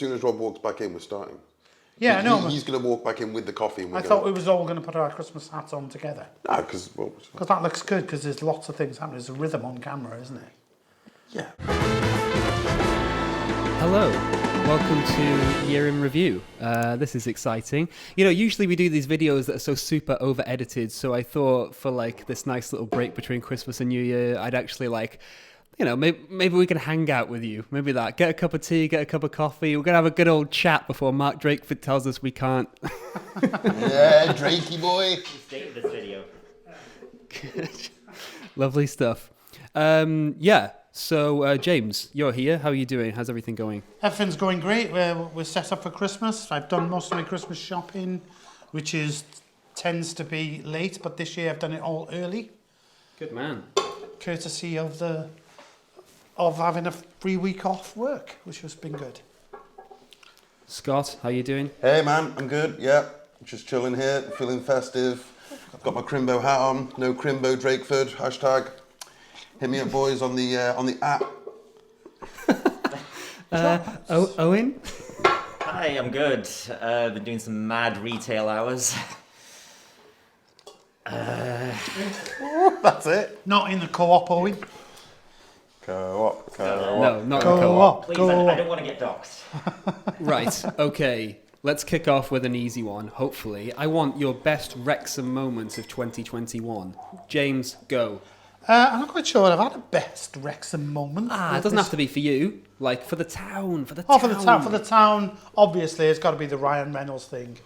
soon as Rob walks back in, we're starting. Yeah, I know. He's going to walk back in with the coffee. And I thought we was all going to put our Christmas hats on together. No, because that looks good, because there's lots of things happening. There's a rhythm on camera, isn't it? Yeah. Hello, welcome to Year in Review. This is exciting. You know, usually we do these videos that are so super over-edited, so I thought for like this nice little break between Christmas and New Year, I'd actually maybe we can hang out with you. Maybe that. Get a cup of tea, get a cup of coffee. We're going to have a good old chat before Mark Drakeford tells us we can't. Yeah, Drakey boy. State this video. Lovely stuff. Yeah. So, James, you're here. How are you doing? How's everything going? Everything's going great. We're set up for Christmas. I've done most of my Christmas shopping, which tends to be late, but this year I've done it all early. Good man. Courtesy of having a free week off work, which has been good. Scott, how you doing? Hey man, I'm good. Yeah, just chilling here, feeling festive. I've got my Crimbo hat on. No Crimbo Drakeford. Hashtag. Hit me up, boys, on the app. Owen? Hi, I'm good. Been doing some mad retail hours. That's it. Not in the co-op, Owen. Co-op. No, not Co-op. Please, I don't want to get doxxed. Right, okay. Let's kick off with an easy one, hopefully. I want your best Wrexham moments of 2021. James, go. I'm not quite sure I've had a best Wrexham moment. It doesn't have to be for you. Like, for the town, For the town, obviously, it's got to be the Ryan Reynolds thing.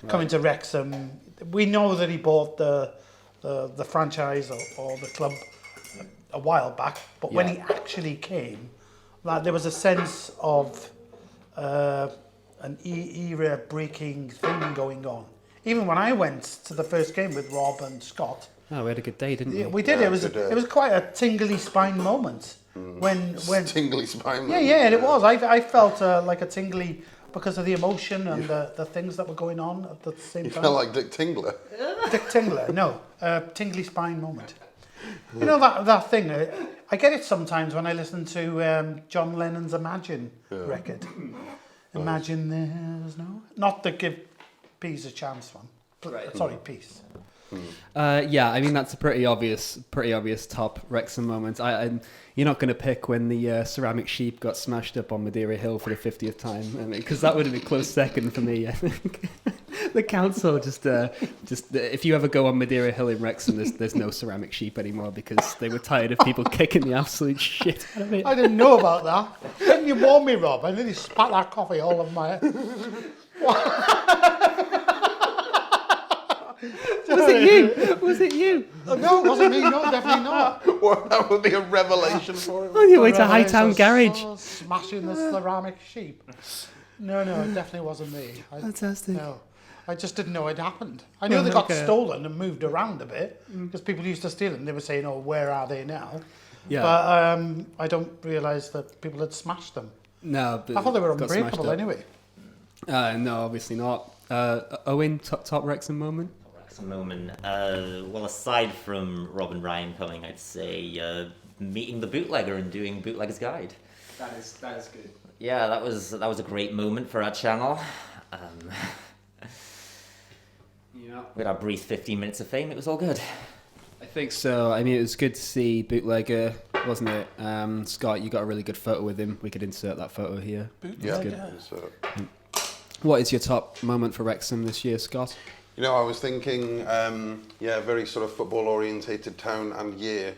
Right. Coming to Wrexham. We know that he bought the franchise or the club a while back, but when he actually came, like, there was a sense of an era-breaking thing going on. Even when I went to the first game with Rob and Scott. Oh, we had a good day, didn't we? Yeah, we did. Yeah, it was quite a tingly spine moment. When tingly spine. Yeah, it was. I felt like a tingly because of the emotion and the things that were going on at the same time. You felt like Dick Tingler. Dick Tingler, no, tingly spine moment. You know that thing. I get it sometimes when I listen to John Lennon's Imagine record. Imagine there's not the Give Peace a Chance one. Right. Sorry, Peace. Yeah, I mean that's a pretty obvious top Wrexham moment. You're not going to pick when the ceramic sheep got smashed up on Madeira Hill for the 50th time, because that would have been a close second for me. I think the council just if you ever go on Madeira Hill in Wrexham, there's no ceramic sheep anymore because they were tired of people kicking the absolute shit out of it. I didn't know about that. Didn't you warn me, Rob? I nearly spat that coffee all over my head. Was it you? Oh, no, it wasn't me. No, definitely not. Well, that would be a revelation for him. On your way to Hightown Garage. Smashing the ceramic sheep. No, it definitely wasn't me. Fantastic. No, I just didn't know it happened. I knew they got stolen and moved around a bit because people used to steal them. They were saying, "Oh, where are they now?" Yeah. But I don't realise that people had smashed them. No, but I thought they were unbreakable anyway. No, obviously not. Owen, top Wrexham moment. Moment. Well, aside from Rob and Ryan coming, I'd say meeting the bootlegger and doing Bootlegger's Guide. That is good. Yeah, that was a great moment for our channel. We had our brief 15 minutes of fame. It was all good. I think so. I mean, it was good to see Bootlegger, wasn't it? Scott, you got a really good photo with him. We could insert that photo here. Bootlegger. Yeah. What is your top moment for Wrexham this year, Scott? You know, I was thinking, very sort of football-orientated town and year.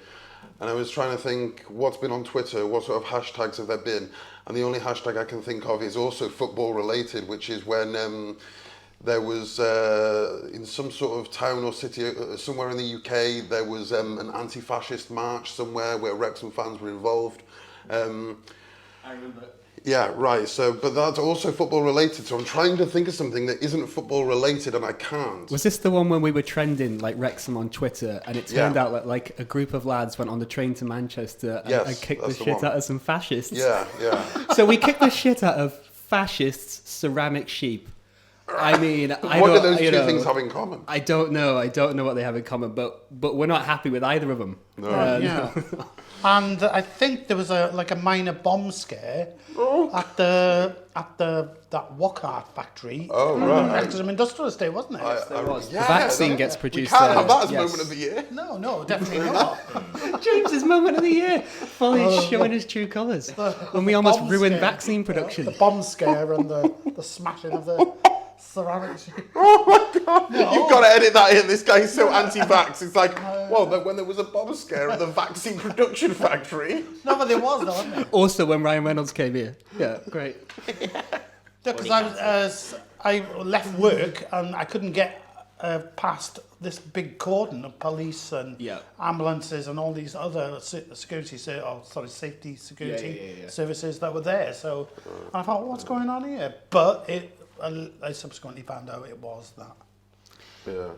And I was trying to think what's been on Twitter, what sort of hashtags have there been? And the only hashtag I can think of is also football-related, which is when there was, in some sort of town or city, somewhere in the UK, there was an anti-fascist march somewhere where Wrexham fans were involved. I remember. Yeah, right. So, but that's also football related. So I'm trying to think of something that isn't football related, and I can't. Was this the one when we were trending like Wrexham on Twitter, and it turned out that like a group of lads went on the train to Manchester and kicked the shit out of some fascists? Yeah. So we kicked the shit out of fascists, ceramic sheep. I mean, what do those two things have in common? I don't know. I don't know what they have in common, but we're not happy with either of them. No. Yeah. And I think there was a minor bomb scare at that Wockart factory. Oh, right. Wrexham Industrial Estate, wasn't it? The Yeah, vaccine gets produced. We can't have that as yes. moment of the year. No, definitely not. James's moment of the year, fully showing his true colours. When we almost bomb ruined scare. vaccine production. The bomb scare and the smashing of the ceramic sheet. Oh my God! You've got to edit that in. This guy's so anti-vax. It's like, well, when there was a bomb scare at the vaccine production factory. No, but there was, though, wasn't there? Also, when Ryan Reynolds came here. Yeah, great. Because I left work and I couldn't get past this big cordon of police and ambulances and all these other safety services that were there. So I thought, what's going on here? But I subsequently found out it was that.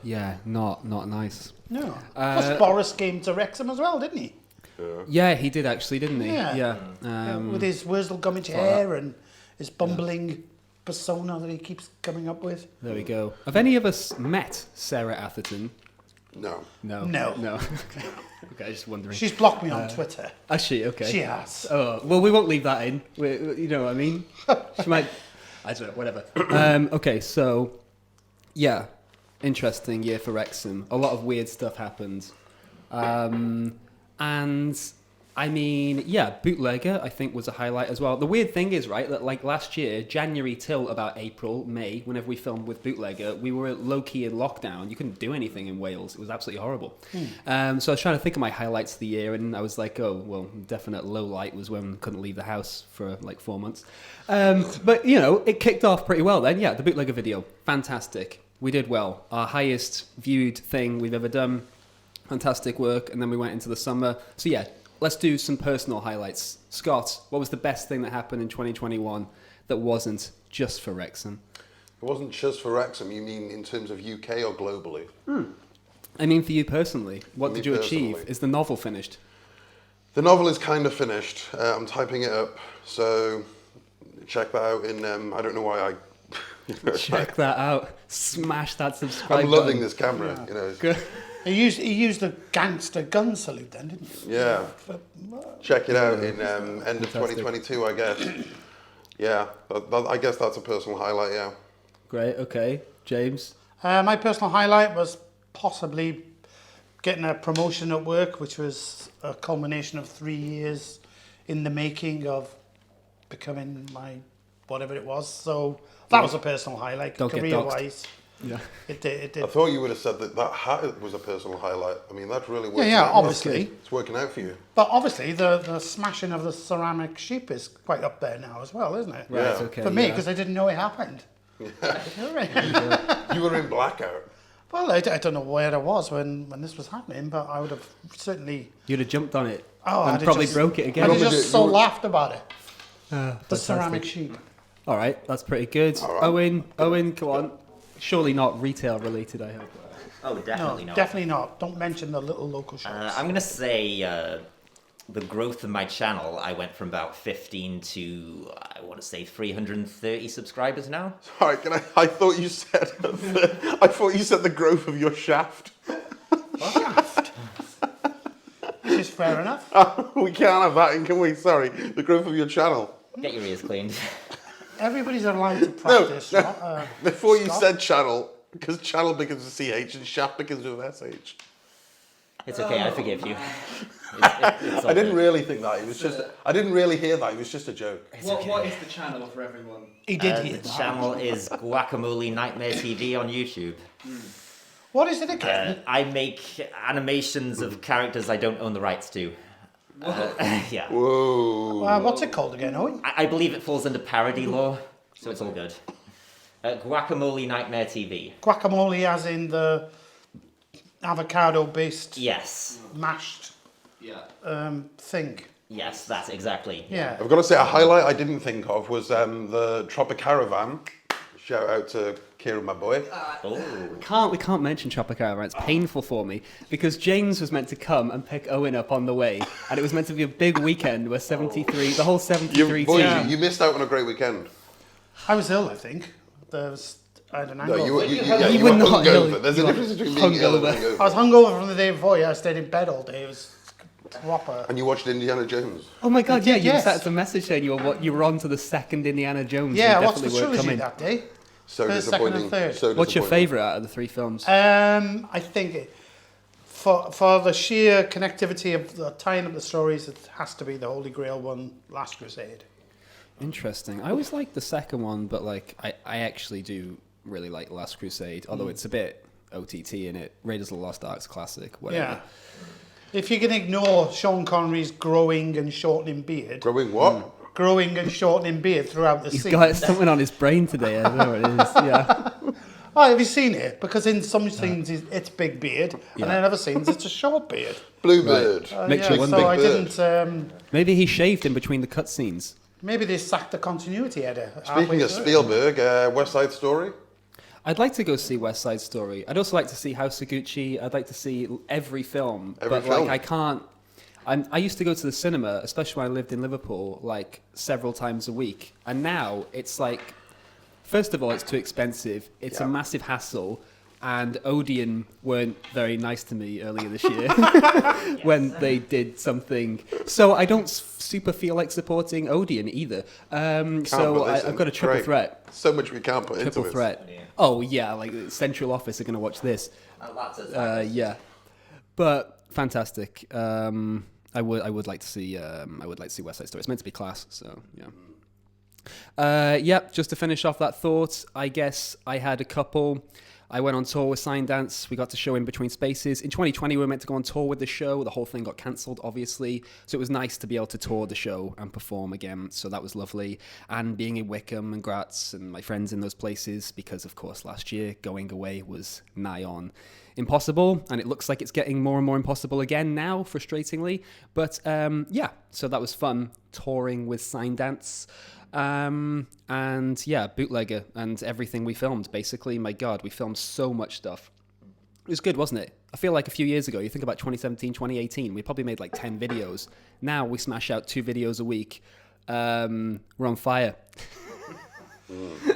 Yeah, not nice. No. Plus Boris came to Wrexham as well, didn't he? Yeah, he did actually, didn't he? Yeah. With his Wurzel Gummidge hair and his bumbling persona that he keeps coming up with. There we go. Have any of us met Sarah Atherton? No. No. Okay, just wondering. She's blocked me on Twitter. Has she? Okay. She has. Oh, well, we won't leave that in. You know what I mean? She might... I don't know, whatever. Okay, so... Yeah. Interesting year for Wrexham. A lot of weird stuff happened. And... I mean, yeah, Bootlegger, I think, was a highlight as well. The weird thing is, right, that like last year, January till about April, May, whenever we filmed with Bootlegger, we were low-key in lockdown. You couldn't do anything in Wales. It was absolutely horrible. So I was trying to think of my highlights of the year, and I was like, oh, well, definite low light was when I couldn't leave the house for like 4 months. But, you know, it kicked off pretty well then. Yeah, the Bootlegger video, fantastic. We did well. Our highest viewed thing we've ever done. Fantastic work. And then we went into the summer. So, yeah. Let's do some personal highlights. Scott, what was the best thing that happened in 2021 that wasn't just for Wrexham? It wasn't just for Wrexham. You mean in terms of UK or globally? I mean for you personally. What Me did you achieve? personally. Is the novel finished? The novel is kind of finished. I'm typing it up, so check that out in... I don't know why I... Check that out. Smash that subscribe I'm loving button. this camera, you know. Good. He used the gangster gun salute then, didn't he? Yeah. Check it out in end of 2022, I guess. Yeah, I guess that's a personal highlight, yeah. Great, okay. James? My personal highlight was possibly getting a promotion at work, which was a culmination of 3 years in the making of becoming my whatever it was. So that was a personal highlight, Don't get career-wise. Yeah. It did. I thought you would have said that hat was a personal highlight. I mean, that's really working Yeah, out. obviously. It's working out for you. But obviously, the smashing of the ceramic sheep is quite up there now as well, isn't it? Right, Yeah. okay. For me, yeah. because I didn't know it happened. You were in blackout. Well, I don't know where I was when this was happening, but I would have certainly... You'd have jumped on it. Oh, and I'd have probably just- broke it I'd again. have Probably just did. You were- laughed about it. The Fantastic. ceramic sheep. All right, that's pretty good. All right. Owen, come on. Surely not retail related, I hope. Oh, definitely No, not. definitely not. Don't mention the little local shops. I'm going to say the growth of my channel, I went from about 15 to, I want to say, 330 subscribers now. Sorry, I thought you said the growth of your shaft. Shaft. Which is fair enough. We can't have that, can we? Sorry, the growth of your channel. Get your ears cleaned. Everybody's allowed to practice. Before you Scott? said channel, because channel begins with CH and shaft begins with SH. It's okay, I forgive you. It's all I didn't good. really think that. It was just. I didn't really hear that. It was just a joke. What is the channel for everyone? He did The hear that. channel is Guacamole Nightmare TV on YouTube. What is it again? I make animations of characters I don't own the rights to. Yeah. Whoa. What's it called again, Owen? I believe it falls under parody law, so it's all good. Guacamole Nightmare TV. Guacamole as in the avocado-based Yes. mashed thing. Yes, that's exactly. Yeah. I've got to say, a highlight I didn't think of was the Tropicaravan. Shout out to Kieran, my boy. Oh. We can't mention Tropicana. It's painful for me because James was meant to come and pick Owen up on the way, and it was meant to be a big weekend where 73, the whole 73 Boys, team. you missed out on a great weekend. I was ill, I think. There was, I don't know. No, you You were were not hungover. ill. There's a You were difference between being ill and hungover. hungover. I was hungover from the day before. Yeah, I stayed in bed all day. It was proper. And you watched Indiana Jones. Oh my God! I Yeah, did, you yes. sent us a message saying you were on to the second Indiana Jones. Yeah, I and watched the definitely weren't trilogy coming. that day. So First, second, and disappointing. third. So What's your disappointing. favourite out of the three films? I think for the sheer connectivity of the tying up the stories, it has to be the Holy Grail one, Last Crusade. Interesting. I always like the second one, but like I actually do really like Last Crusade, although it's a bit OTT in it. Raiders of the Lost Ark's classic, whatever. Yeah. If you can ignore Sean Connery's growing and shortening beard, Growing what? growing and shortening beard throughout the He's scene. got something on his brain today. I don't know what it is. Yeah. Oh, have you seen it? Because in some scenes it's big beard, and in other scenes it's a short beard. Bluebird. Makes you wonder. So I Big didn't. Maybe he shaved in between the cutscenes. Maybe they sacked the continuity editor. Speaking of Spielberg, West Side Story. I'd like to go see West Side Story. I'd also like to see House of Gucci. I'd like to see every film. Every but film. like I can't. I used to go to the cinema, especially when I lived in Liverpool, like several times a week. And now it's like, first of all, it's too expensive. It's a massive hassle. And Odeon weren't very nice to me earlier this year when they did something. So I don't super feel like supporting Odeon either. So I've got a triple threat. So much we can't put into Triple it. threat. Oh yeah, like the central office are going to watch this. Lots of Yeah, but fantastic. I would like to see West Side Story. It's meant to be class, so yeah. Yeah, just to finish off that thought, I guess I had a couple. I went on tour with Sign Dance. We got to show In Between Spaces. In 2020, we were meant to go on tour with the show. The whole thing got cancelled, obviously. So it was nice to be able to tour the show and perform again. So that was lovely. And being in Wickham and Graz and my friends in those places, because, of course, last year, going away was nigh on impossible. And it looks like it's getting more and more impossible again now, frustratingly. But, yeah, so that was fun, touring with Sign Dance. And yeah, Bootlegger and everything we filmed, basically. My God, we filmed so much stuff. It was good, wasn't it? I feel like a few years ago, you think about 2017, 2018, we probably made like 10 videos. Now we smash out 2 videos a week. We're on fire.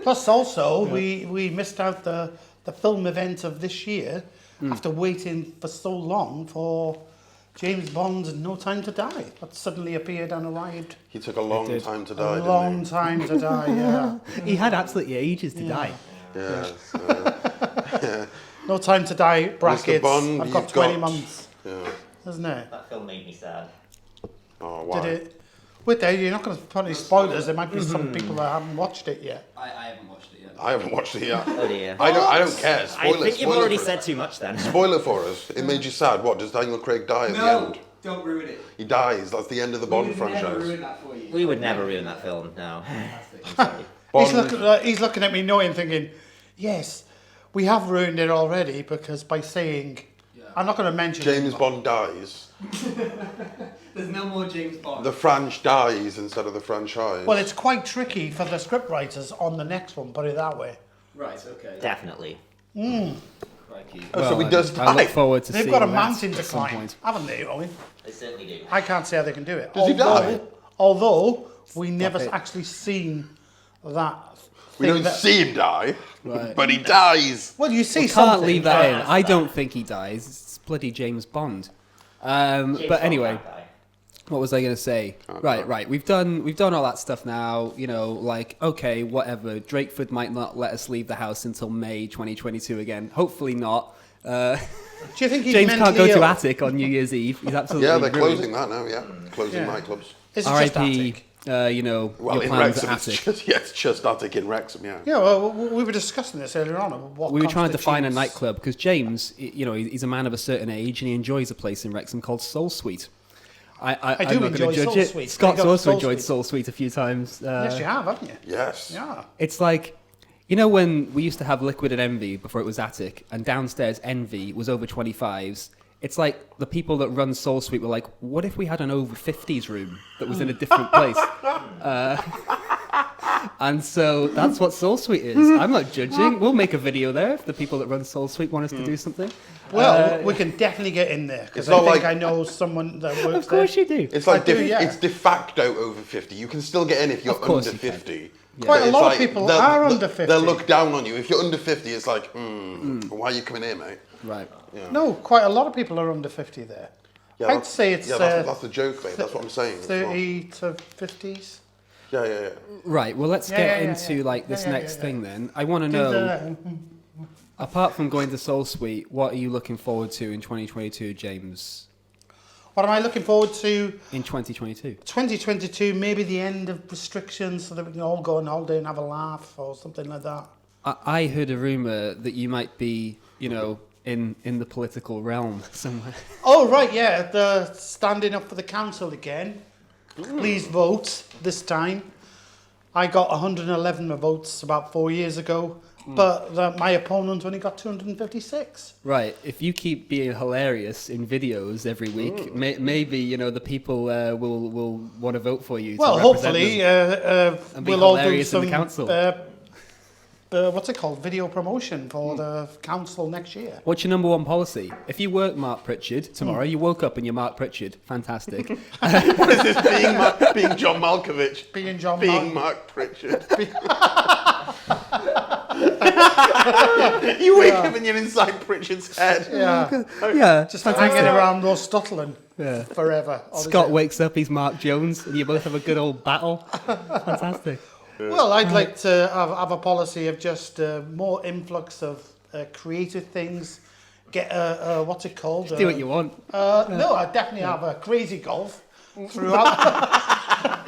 Plus, also, we missed out the film event of this year after waiting for so long for James Bond's No Time to Die. That suddenly appeared and arrived. He took a long time to die, A didn't long time to die, yeah. He had absolutely ages to die. he? Yeah. No Time to Die, brackets, Bond, I've got you've 20 got- months, Yeah. isn't it? That film made me sad. Oh, wow. Did it? Wait there, you're not going to put any spoilers. There might be some people that haven't watched it yet. I haven't watched it yet. I haven't watched it yet. Oh dear. I don't care. I Spoil think it. you've Spoil already it for said us. too much then. Spoil it for us. It made you sad. What, does Daniel Craig die at the end? Don't ruin it. He dies. That's the end of the Bond franchise. that for you. We would never ruin that film, no. I'm sorry. Bond, He's looking at me knowing, thinking, yes, we have ruined it already because by saying, I'm not going to mention James it. Bond dies. There's no more James Bond. The French dies instead of the franchise. Well, it's quite tricky for the scriptwriters on the next one, put it that way. Right, okay. Definitely. Crikey. so he does I look die. forward to They've seeing got a that mountain to at some climb, point. haven't they, Owen? They certainly do. I can't say how they can do it. Does he die? Although we never it. actually seen that. We thing don't that- see him die, Right. but he dies. Well, you see Can't something. leave that in. I don't think he dies. It's bloody James Bond. James But Bond anyway, can't die. what was I going to say? Right. We've done all that stuff now. You know, like okay, whatever. Drakeford might not let us leave the house until May 2022 again. Hopefully not. Do you think he's James can't mentally go to Ill? Attic on New Year's Eve. He's absolutely Yeah, they're ruined. closing that now, yeah. Closing Yeah. nightclubs. Is it just R.I.P. Attic? You know, Well, your in plans Wrexham, at it's Attic. just, it's just Attic in Wrexham, yeah. Yeah, well, we were discussing this earlier on. What We were trying to define a constitutes- nightclub because James, you know, he's a man of a certain age and he enjoys a place in Wrexham called Soul Suite. I'm do not enjoy going to judge Soul it. Suite. Scott's Big up also Soul enjoyed Suite. Soul Suite a few times. Yes, you have, haven't you? Yes. Yeah. It's like, you know, when we used to have Liquid and Envy before it was Attic, and downstairs Envy was over 25s. It's like the people that run Soul Suite were like, what if we had an over 50s room that was in a different place? And so that's what Soul Suite is. I'm not judging. We'll make a video there if the people that run Soul Suite want us to do something. Well, we can definitely get in there because It's I not think like- I know someone that works Of course there. you do. It's like I do, yeah. it's de facto over 50. You can still get in if you're Of course under you can. 50. Quite But a it's lot of like, people they'll- are they'll- under 50. They'll look down on you. If you're under 50, it's like, why are you coming here, mate? Right. No, quite a lot of people are under 50 there. Yeah, I'd say it's that's the joke, mate. That's what I'm saying. 30 to 50s. Yeah. Right. Well, let's get into like this next thing then. I want to know. Apart from going to Soul Suite, what are you looking forward to in 2022, James? What am I looking forward to? In 2022. 2022, maybe the end of restrictions so that we can all go on holiday and have a laugh or something like that. I heard a rumour that you might be, in the political realm somewhere. Oh, right, yeah. The standing up for the council again. Please vote this time. I got 111 votes about 4 years ago, but my opponent only got 256. Right. If you keep being hilarious in videos every week, maybe, the people will want to vote for you. Well, to hopefully, we'll all do some, in the council. what's it called? Video promotion for the council next year. What's your number one policy? If you weren't Mark Pritchard tomorrow, you woke up and you're Mark Pritchard. Fantastic. What is this, being John Malkovich? Being Mark Pritchard. You wake up and you're inside Pritchard's head. Yeah. Just hanging around Rhostyllen forever. Scott wakes up, he's Mark Jones, and you both have a good old battle. Fantastic. Well, I'd like to have a policy of just more influx of creative things. Get what's it called? Do what you want. No, I definitely have a crazy golf throughout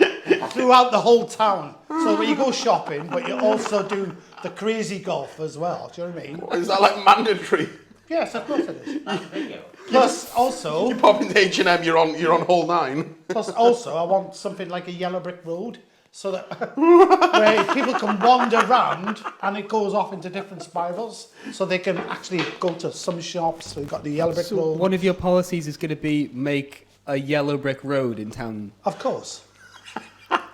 the whole town. So when you go shopping, but you also do the crazy golf as well. Do you know what I mean? Is that like mandatory? Yes, of course it is. Plus, also, You pop into H&M, you're on hole 9. plus also, I want something like a yellow brick road. So that where people can wander around and it goes off into different spirals, so they can actually go to some shops. So you've got the yellow brick road. One of your policies is going to be make a yellow brick road in town. Of course.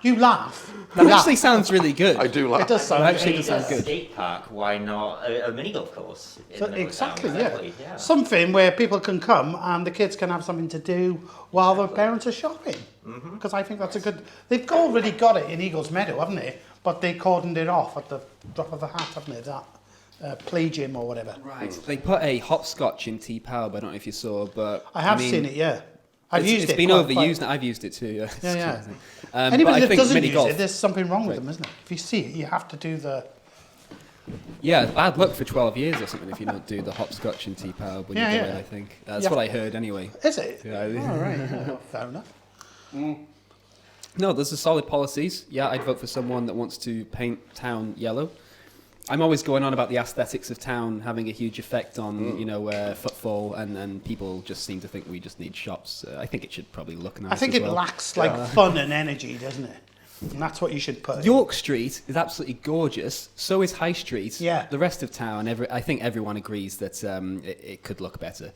You laugh. That actually sounds really good. I do laugh. It does sound. That actually Hey, does sound a good. skate park, why not a mini golf course? In the middle of Exactly, town? yeah. Something where people can come and the kids can have something to do while their parents are shopping. Because I think that's a good. They've already got it in Eagles Meadow, haven't they? But they cordoned it off at the drop of a hat, haven't they? That play gym or whatever. Right. They put a hopscotch in T-Power, but I don't know if you saw. But I have seen it, yeah. I've used it. It's been overused. I've used it too. Yeah. But Anybody I that think doesn't mini use golf. it, there's something wrong with them, isn't it? If you see it, you have to do the. Yeah, bad luck for 12 years or something if you don't do the hopscotch and T-Power when you go in, I think. That's what I heard anyway. Is it? Yeah. All right. Yeah, fair enough. No, there's the solid policies. Yeah, I'd vote for someone that wants to paint town yellow. I'm always going on about the aesthetics of town having a huge effect on, footfall, and people just seem to think we just need shops. I think it should probably look nice. I think as it well. lacks fun and energy, doesn't it? And that's what you should put. York Street is absolutely gorgeous. So is High Street. Yeah. The rest of town, I think everyone agrees that it could look better.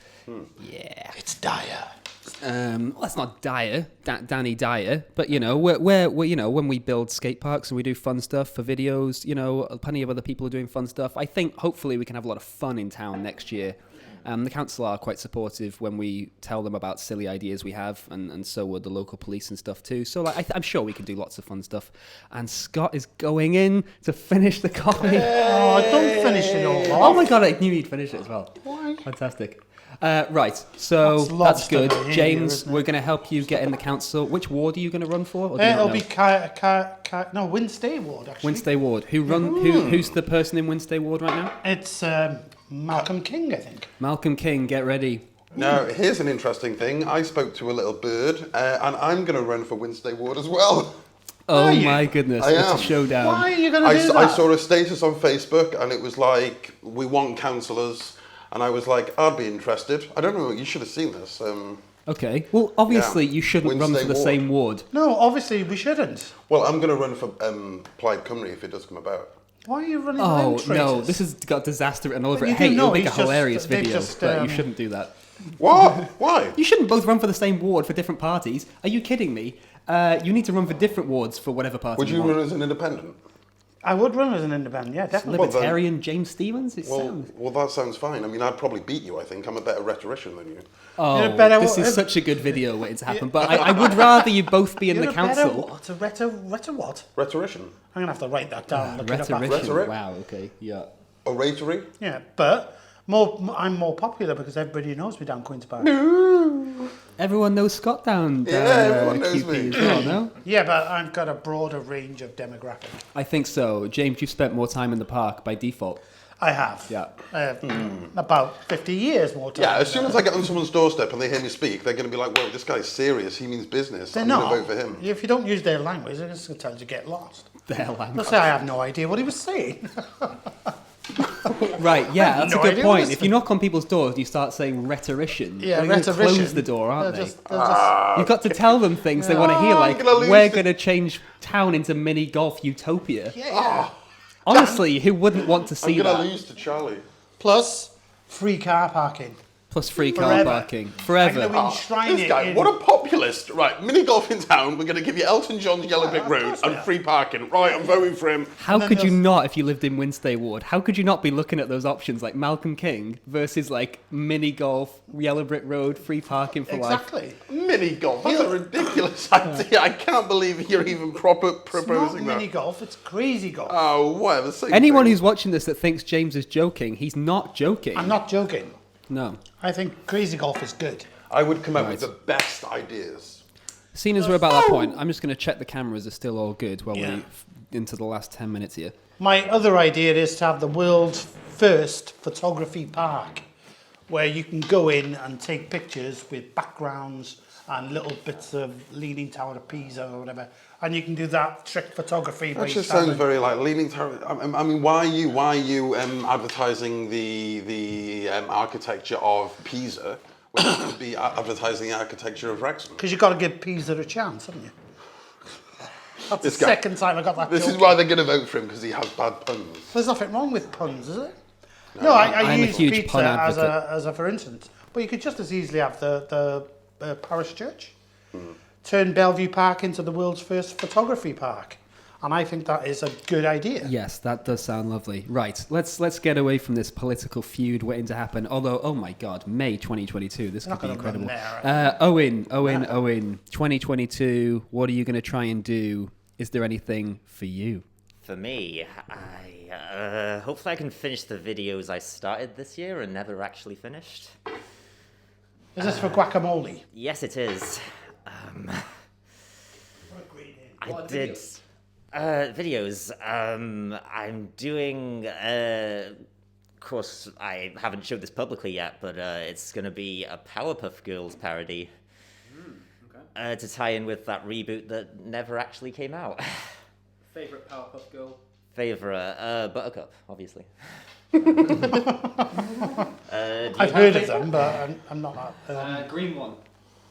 Yeah. It's dire. Well, that's not Dyer, Danny Dyer, but we're when we build skate parks and we do fun stuff for videos, plenty of other people are doing fun stuff. I think hopefully we can have a lot of fun in town next year. The council are quite supportive when we tell them about silly ideas we have, and so would the local police and stuff too. So I'm sure we can do lots of fun stuff. And Scott is going in to finish the coffee. Oh, don't finish it all off. Oh my god, I knew you'd finish it as well. Why? Fantastic. Right, so That's that's lobster good. here, James, isn't it? we're going to help you get in the council. Which ward are you going to run for? Or do you It'll not be know? Winstay Ward, actually. Winstay Ward. Who's the person in Winstay Ward right now? It's Malcolm King, I think. Malcolm King, get ready. Now, here's an interesting thing. I spoke to a little bird, and I'm going to run for Winstay Ward as well. Oh you? my goodness, I it's am. a showdown. Why are you going to do that? I saw a status on Facebook, and it was like, we want councillors. And I was like, I'd be interested. I don't know, you should have seen this. Okay, well, obviously you shouldn't run Winstay for the Ward. same ward. No, obviously we shouldn't. Well, I'm going to run for Plaid Cymru if it does come about. Why are you running Oh, for them no, traitors? this has got disaster written all over But it. you do Hey, know it'll make a he's just- hilarious they've video, just, but you shouldn't do that. What? Why? You shouldn't both run for the same ward for different parties. Are you kidding me? You need to run for different wards for whatever party Would you want. run as an independent? I would run as an independent, yeah, definitely. Libertarian James Stevens? Well, that sounds fine. I mean, I'd probably beat you, I think. I'm a better rhetorician than you. Oh, You're a better this wa- is such a good video waiting to happen. But I would rather you both be in You're the a better council. what? A rhetor what? Rhetorician. I'm going to have to write that down. and look it up after. Rhetorician. Rhetoric? Wow, okay, yeah. Oratory. Yeah, but I'm more popular because everybody knows me down Queen's Park. Everyone knows Scott down everyone knows QP me. as well, no? Yeah, but I've got a broader range of demographic. I think so. James, you've spent more time in the park by default. I have. Yeah. About 50 years more time. Yeah, as soon as I get on someone's doorstep and they hear me speak, they're going to be like, "Whoa, this guy's serious. He means business. They're I'm going not. to vote for him." If you don't use their language, they're just going to tell you to get lost. Their language. They'll say, I have no idea what he was saying. Right, yeah, that's no a good idea point. what If you knock on people's doors, you start saying rhetorician. Yeah, They're gonna rhetorician. close the door, aren't They're they? just- You've got to tell them things they want to hear, I'm like, gonna lose we're the- going to change town into mini golf utopia. yeah. Honestly, who wouldn't want to see I'm going to that? lose to Charlie. Plus, free car parking. Plus free car Forever. parking. I'm Forever. going to enshrine This it guy, in... what a populist. Right, mini golf in town. We're going to give you Elton John's Yellow Brick of Road course and we are. free parking. Right, I'm voting for him. How And then could you there's- not, if you lived in Winstay Ward, how could you not be looking at those options like Malcolm King versus like mini golf, Yellow Brick Road, free parking for life? Exactly. Mini golf. That's a ridiculous idea. I can't believe you're even proposing It's not that. mini golf, it's crazy golf. Oh, whatever. Same Anyone thing. who's watching this that thinks James is joking, he's not joking. I'm not joking. No. I think crazy golf is good. I would come up with Right. the best ideas. Seeing as we're about that point, I'm just going to check the cameras are still all good while Yeah. we into the last 10 minutes here. My other idea is to have the world's first photography park, where you can go in and take pictures with backgrounds and little bits of Leaning Tower of Pisa or whatever, and you can do that trick photography. That just sounds very like leaning tower. I mean, why are you advertising the architecture of Pisa when you could be advertising the architecture of Wrexham? Because you've got to give Pisa a chance, haven't you? That's This the guy- second time I got that This joke is why they're going to vote for him, because he has bad puns. There's nothing wrong with puns, is it? No, I I'm a use huge pizza pun as advocate. a for instance. But you could just as easily have the parish church. Turn Bellevue Park into the world's first photography park. And I think that is a good idea. Yes, that does sound lovely. Right, let's get away from this political feud waiting to happen. Although, oh my God, May 2022, this Not could be gonna run incredible. there, Owen, 2022, what are you going to try and do? Is there anything for you? For me, hopefully I can finish the videos I started this year and never actually finished. Is this for guacamole? Yes, it is. I did videos. I'm doing. Of course, I haven't showed this publicly yet, but it's going to be a Powerpuff Girls parody. To tie in with that reboot that never actually came out. Favorite Powerpuff Girl? Favorite Buttercup, obviously. I've heard of them, but I'm not that. Green one.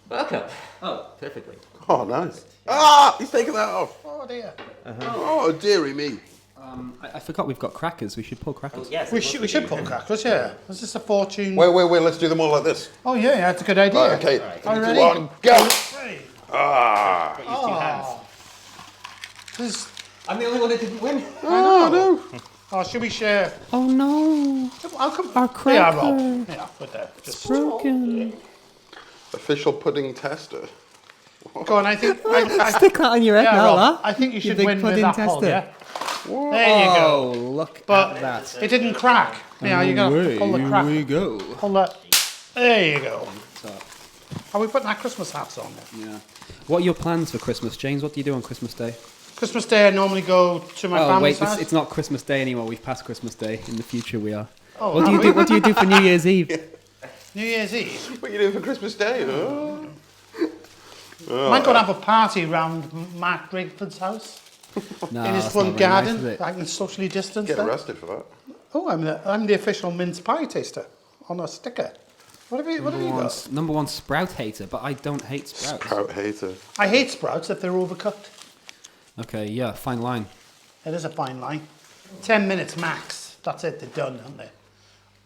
Buttercup. Oh. Perfectly. Oh, nice. Ah, he's taken that off. Oh dear. Oh, dearie me. I forgot we've got crackers. We should pull crackers. Yes, We should pull crackers, yeah. Is this a fortune? Wait, let's do them all like this. Oh yeah, that's a good idea. Right, okay. Are you Three, ready? two, one, go. Ready? Ah. Use two hands. This- I'm the only one that didn't win. Oh, no. Oh, should we share? Oh no. I'll come. Our Yeah, cracker. Rob. Yeah, put that. Just Broken. Official pudding tester. go on. I think. I, Stick that on your head yeah, now, Rob. huh? I think you should big win with pudding that pull, tester. yeah. There you Oh, go. look But at that. it didn't crack. Yeah, you got to pull the crack. we go. Pull that. There you go. Are we putting our Christmas hats on? Yeah. What are your plans for Christmas, James? What do you do on Christmas Day? Christmas Day, I normally go to my Oh family's wait, house. it's not Christmas Day anymore. We've passed Christmas Day. In the future, we are. Oh, What do you do? What do you do for New Year's Eve? New Year's Eve. What are you doing for Christmas Day? Oh. Might go and have a party round Mark Drakeford's house No, in his that's front not very nice, garden. is it? I can socially distance Get there. arrested for that. Oh, I'm the official mince pie taster on a sticker. What have you got? Number one sprout hater, but I don't hate sprouts. Sprout hater. I hate sprouts if they're overcooked. Okay, yeah, fine line. It is a fine line. 10 minutes max. That's it. They're done, aren't they?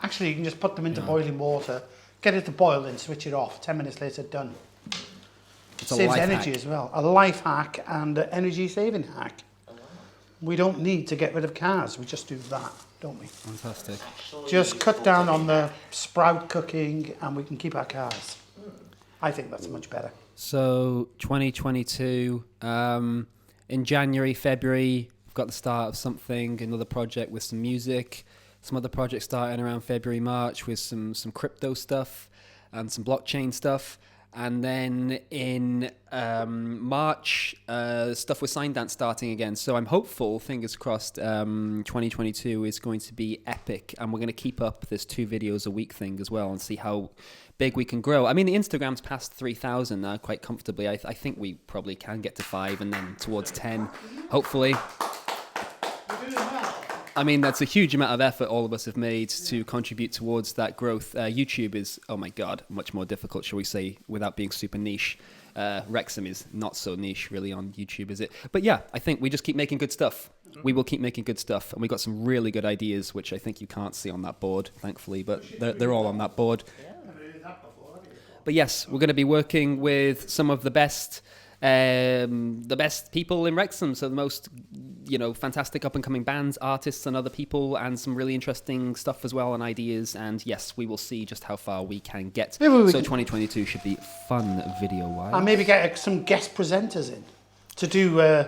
Actually, you can just put them into boiling water, get it to boil, and switch it off. 10 minutes later, done. It's a Saves life energy hack. as well. A life hack and an energy saving hack. We don't need to get rid of cars. We just do that, don't we? Fantastic. Just cut down on the sprout cooking and we can keep our cars. I think that's much better. So 2022, in January, February, we've got the start of something, another project with some music. some other projects starting around February, March with some crypto stuff and some blockchain stuff. And then in March, stuff with Sign Dance starting again. So I'm hopeful, fingers crossed, 2022 is going to be epic. And we're going to keep up this 2 videos a week thing as well and see how big we can grow. I mean, the Instagram's past 3,000 now quite comfortably. I think we probably can get to 5 and then towards 10, hopefully. I mean, that's a huge amount of effort all of us have made to contribute towards that growth. YouTube is, oh my God, much more difficult, shall we say, without being super niche. Wrexham is not so niche, really, on YouTube, is it? But yeah, I think we just keep making good stuff. We will keep making good stuff. And we got some really good ideas, which I think you can't see on that board, thankfully, but they're all on that board. But yes, we're going to be working with some of the best people in Wrexham, so the most, fantastic up-and-coming bands, artists, and other people, and some really interesting stuff as well, and ideas. And yes, we will see just how far we can get. So 2022 should be fun video-wise. And maybe get some guest presenters in to do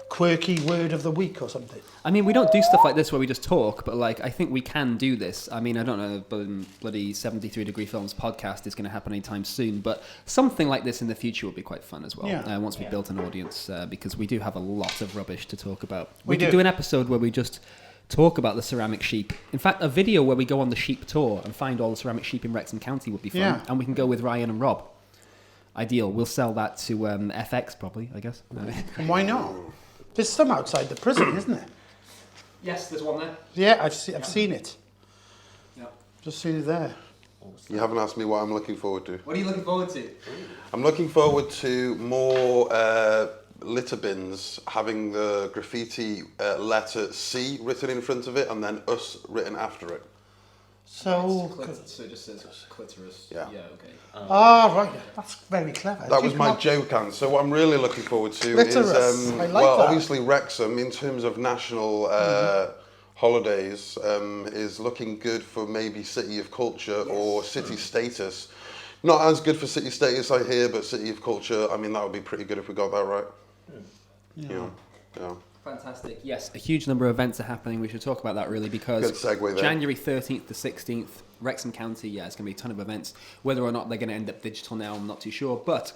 quirky word of the week or something. I mean, we don't do stuff like this where we just talk, but I think we can do this. I mean, I don't know, bloody 73 Degree Films podcast is going to happen anytime soon, but something like this in the future will be quite fun as well. Once we've built an audience, because we do have a lot of rubbish to talk about. We could do an episode where we just talk about the ceramic sheep. In fact, a video where we go on the sheep tour and find all the ceramic sheep in Wrexham County would be fun. Yeah. And we can go with Ryan and Rob. Ideal. We'll sell that to FX probably, I guess. Why not? There's some outside the prison, isn't there? Yes, there's one there. Yeah, I've seen it. Yeah. Just seen it there. You haven't asked me what I'm looking forward to. What are you looking forward to? I'm looking forward to more litter bins having the graffiti letter C written in front of it and then us written after it. So it just says clitoris. Yeah. Yeah, okay. Right. That's very clever. That was my joke, Anne. So what I'm really looking forward to clitoris. is, I like well, that. obviously Wrexham, in terms of national holidays, is looking good for maybe City of Culture or City Status. Not as good for City Status, I hear, but City of Culture, I mean, that would be pretty good if we got that right. Yeah. Fantastic. Yes, a huge number of events are happening. We should talk about that really because good segue there. January 13th to 16th, Wrexham County, it's going to be a ton of events. Whether or not they're going to end up digital now, I'm not too sure, but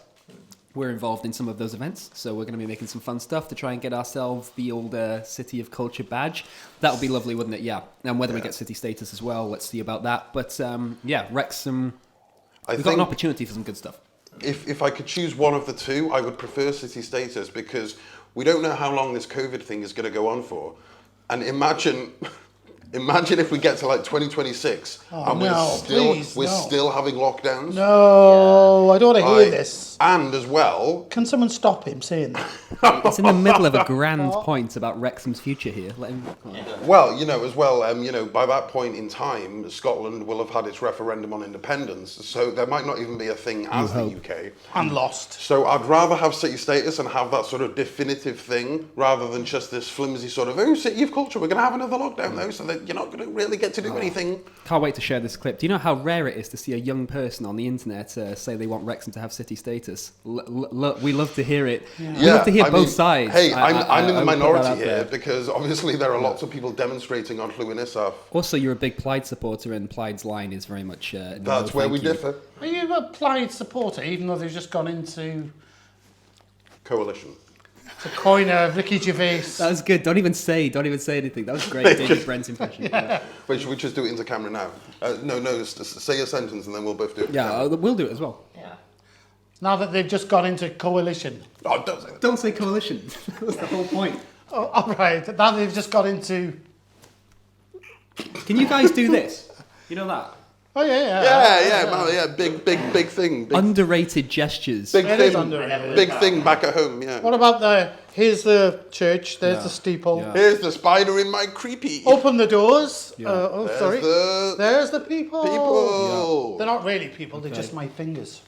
we're involved in some of those events, so we're going to be making some fun stuff to try and get ourselves the old City of Culture badge. That would be lovely, wouldn't it? Yeah. And whether we get city status as well, let's see about that. But Wrexham, we've got an opportunity for some good stuff. If I could choose one of the two, I would prefer city status because we don't know how long this COVID thing is going to go on for. And imagine if we get to 2026 and we're still having lockdowns. No, I don't want to hear this. And as well... Can someone stop him saying that? It's in the middle of a grand point about Wrexham's future here. Let him... Well, as well, by that point in time, Scotland will have had its referendum on independence, so there might not even be a thing as the UK. And lost. So I'd rather have city status and have that sort of definitive thing, rather than just this flimsy sort of, City of Culture, we're going to have another lockdown though, so that you're not going to really get to do anything. Can't wait to share this clip. Do you know how rare it is to see a young person on the internet say they want Wrexham to have city status? We love to hear it. Yeah. We love to hear both sides. Hey, I'm in the minority here because obviously there are lots of people demonstrating on Llywyn Isaf. Also, you're a big Plaid supporter and Plaid's line is very much... That's where we differ. Are you a Plaid supporter, even though they've just gone into... Coalition. To coin a Ricky Gervais. That was good. Don't even say anything. That was great. David Brent's impression. Yeah. Wait, should we just do it into camera now? No, say a sentence and then we'll both do it. Yeah, we'll do it as well. Yeah. Now that they've just gone into coalition. Oh, don't say that. Don't say coalition. That's the whole point. Oh, all right. Now they've just got into... Can you guys do this? You know that? Oh, yeah. Yeah, big thing. Underrated gestures. Big thing back at home, yeah. What about here's the church, there's the steeple. Yeah. Here's the spider in my creepy. Open the doors. Yeah. Sorry. There's the people. Yeah. They're not really people, they're just my fingers.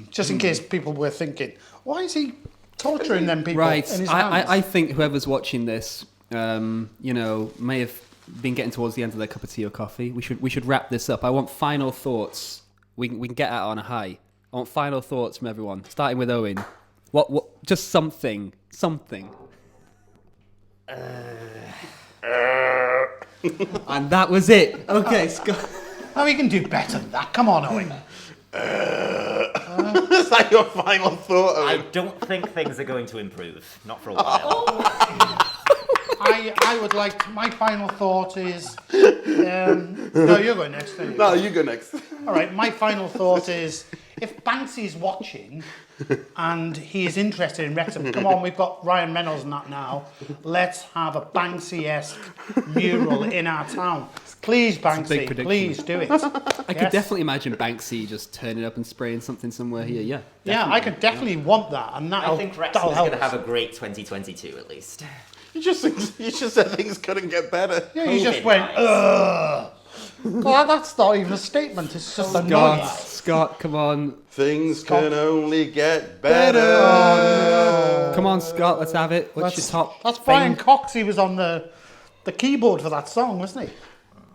Just in case people were thinking, why is he torturing them people in his hands? I think whoever's watching this, may have been getting towards the end of their cup of tea or coffee. We should wrap this up. I want final thoughts. We can get out on a high. I want final thoughts from everyone, starting with Owen. What? Just something. And that was it. Okay, Scott. No, we can do better than that. Come on, Owen. Is that your final thought? I Owen? don't think things are going to improve. Not for a while. I would like to, my final thought is... no, you're going next. Don't you? No, you go next. All right, my final thought is, if Banksy's watching and he is interested in Wrexham, come on, we've got Ryan Reynolds and that now. Let's have a Banksy-esque mural in our town. Please, Banksy, please do it. I could definitely imagine Banksy just turning up and spraying something somewhere here. Yeah. Yeah, I could definitely want that, and that'll, I think Wrexham that'll is help going to us. have a great 2022 at least. You just said things couldn't get better. Yeah, you just COVID went, nights. ugh. God, that's not even a statement, it's just a noise. Scott, come on. Things can only get better. Come on, Scott, let's have it. What's your top? That's thing? Brian Cox, he was on the keyboard for that song, wasn't he?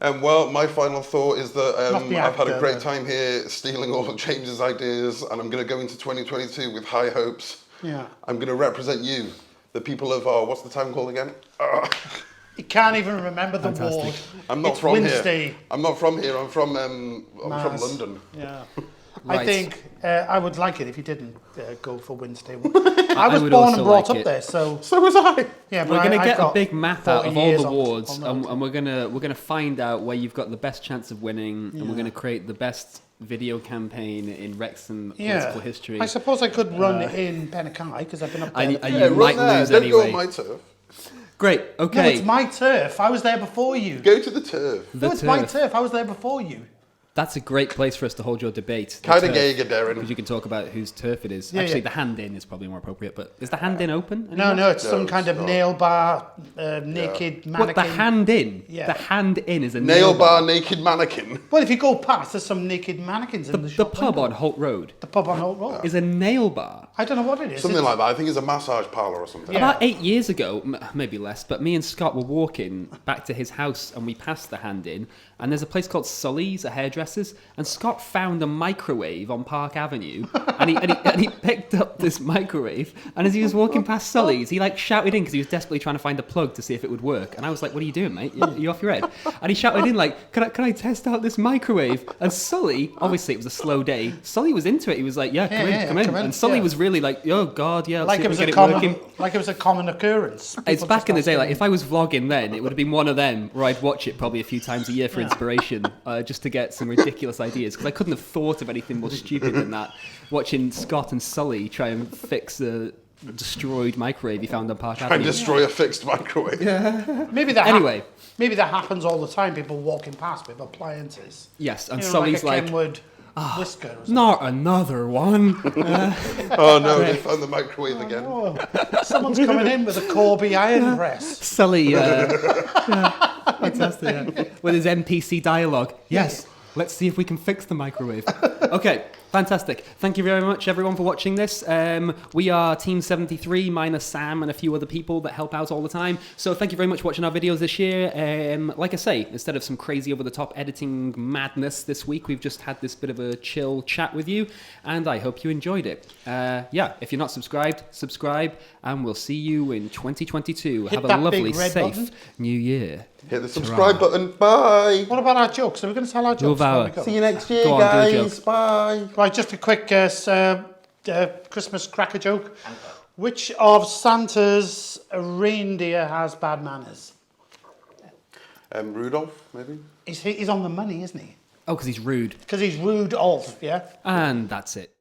Well, my final thought is that Not the I've had a actor, great though. time here stealing all of James's ideas, and I'm going to go into 2022 with high hopes. Yeah. I'm going to represent you, the people of, what's the town called again? He can't even remember the Fantastic. ward. I'm not It's from Wednesday. here. I'm not from here. I'm from Mars. London. Yeah. I Right. think I would like it if you didn't go for Wednesday. I was would born also and brought like up it. there, so So was I. yeah. But We're going to I've get a got big map out 40 of all years the on- wards, on the- and we're gonna find out where you've got the best chance of winning, and we're gonna create the best video campaign in Wrexham political history. I suppose I could run in Penakai because I've been up there. And before. you might lose Don't go on anyway. my turf. Great. No, Okay. it's my turf. I was there before you. Go to the turf. The No, it's my turf. turf. I was there before you. That's a great place for us to hold your debate. Kind of gay, Darren. Because you can talk about whose turf it is. Yeah, Actually, yeah. the hand in is probably more appropriate. But is the hand in open? No, no, it's No, some it's kind of not. nail bar, naked mannequin. What, the hand in? Yeah. The hand in is a Nail bar naked mannequin. Well, if you go past, there's some naked mannequins in the The shop pub window. on Holt Road The pub on Holt Road. is a nail bar. I don't know what it is. Something It's- like that. I think it's a massage parlour or something. Yeah. About 8 years ago, maybe less, but me and Scott were walking back to his house and we passed the hand in, and there's a place called Sully's, a hairdresser's, and Scott found a microwave on Park Avenue, and he picked up this microwave, and as he was walking past Sully's, he like shouted in because he was desperately trying to find a plug to see if it would work, and I was like, "What are you doing, mate? You off your head?" And he shouted in like, "Can I test out this microwave?" And Sully, obviously it was a slow day, Sully was into it. He was like, "Yeah, come in, come in," and Sully yeah. was really like, "Oh God, yeah." Let's like see it if was we a get common, working. like it was a common occurrence. It's People back just in the day. Like asking- if I was vlogging then, it would have been one of them where I'd watch it probably a few times a year for inspiration, just to get some ridiculous ideas. Because I couldn't have thought of anything more stupid than that. Watching Scott and Sully try and fix a destroyed microwave he found on Park And Avenue. destroy a fixed microwave. maybe that Anyway. maybe that happens all the time. People walking past with appliances. Yes, and You know, Sully's like a like, Kenwood whisker. Or something. "Not another one." Oh no, they found the microwave again. Oh, someone's coming in with a Corby iron press. Sully, fantastic, yeah. With his NPC dialogue. Yes, let's see if we can fix the microwave. Okay, fantastic. Thank you very much, everyone, for watching this. We are Team 73 minus Sam and a few other people that help out all the time. So thank you very much for watching our videos this year. Like I say, instead of some crazy over-the-top editing madness this week, we've just had this bit of a chill chat with you, and I hope you enjoyed it. Yeah, if you're not subscribed, subscribe, and we'll see you in 2022. Hit Have a that lovely, big red safe button. new year. Hit the subscribe button. Bye. What about our jokes? Are we going to tell our jokes? Vour. before we go? See you next year, Go on, do a guys. joke. Bye. Right, just a quick Christmas cracker joke. Which of Santa's reindeer has bad manners? Rudolph, maybe? He's on the money, isn't he? Oh, because he's rude. Because he's Rudolph, yeah? And that's it.